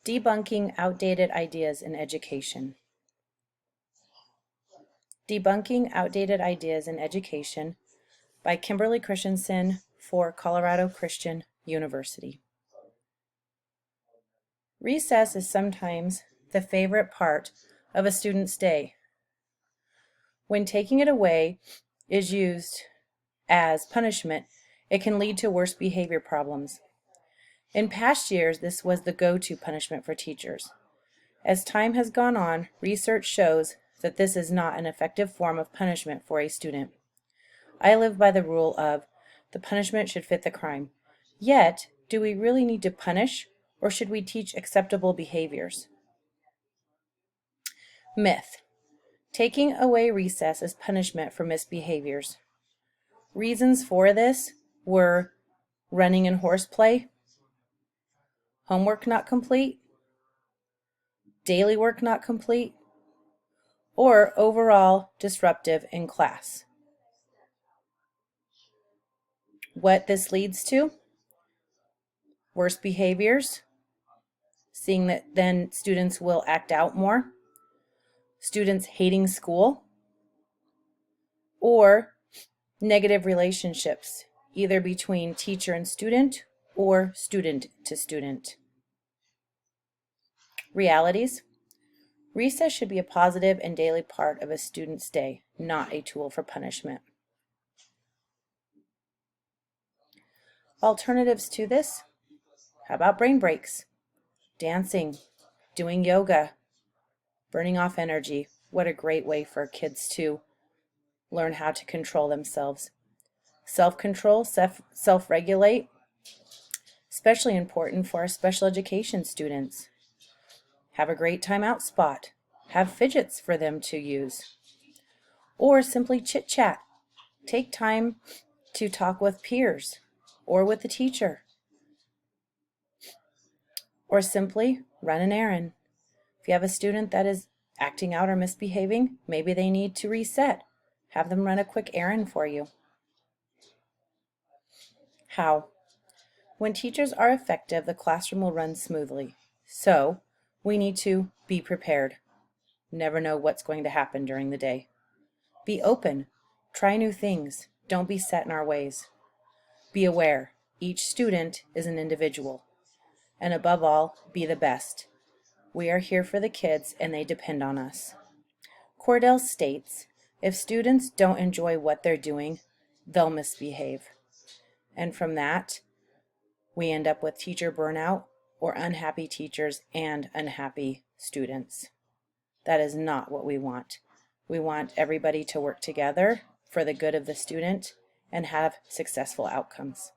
Debunking Outdated Ideas in Education. Debunking Outdated Ideas in Education by Kimberly Christensen for Colorado Christian University. Recess is sometimes the favorite part of a student's day. When taking it away is used as punishment, it can lead to worse behavior problems. In past years, this was the go-to punishment for teachers. As time has gone on, research shows that this is not an effective form of punishment for a student. I live by the rule of the punishment should fit the crime. Yet, do we really need to punish, or should we teach acceptable behaviors? Myth: taking away recess as punishment for misbehaviors. Reasons for this were running and horseplay, homework not complete, daily work not complete, or overall disruptive in class. What this leads to: worse behaviors, seeing that then students will act out more, students hating school, or negative relationships, either between teacher and student or student to student. Realities: recess should be a positive and daily part of a student's day, not a tool for punishment. Alternatives to this: how about brain breaks, dancing, doing yoga, burning off energy? What a great way for kids to learn how to control themselves. Self-control, self-regulate, especially important for our special education students. Have a great timeout spot. Have fidgets for them to use. Or simply chit-chat. Take time to talk with peers or with the teacher. Or simply run an errand. If you have a student that is acting out or misbehaving, maybe they need to reset. Have them run a quick errand for you. How? When teachers are effective, the classroom will run smoothly. So, we need to be prepared. Never know what's going to happen during the day. Be open. Try new things. Don't be set in our ways. Be aware. Each student is an individual. And above all, be the best. We are here for the kids and they depend on us. Cordell states, if students don't enjoy what they're doing, they'll misbehave. And from that, we end up with teacher burnout or unhappy teachers and unhappy students. That is not what we want. We want everybody to work together for the good of the student and have successful outcomes.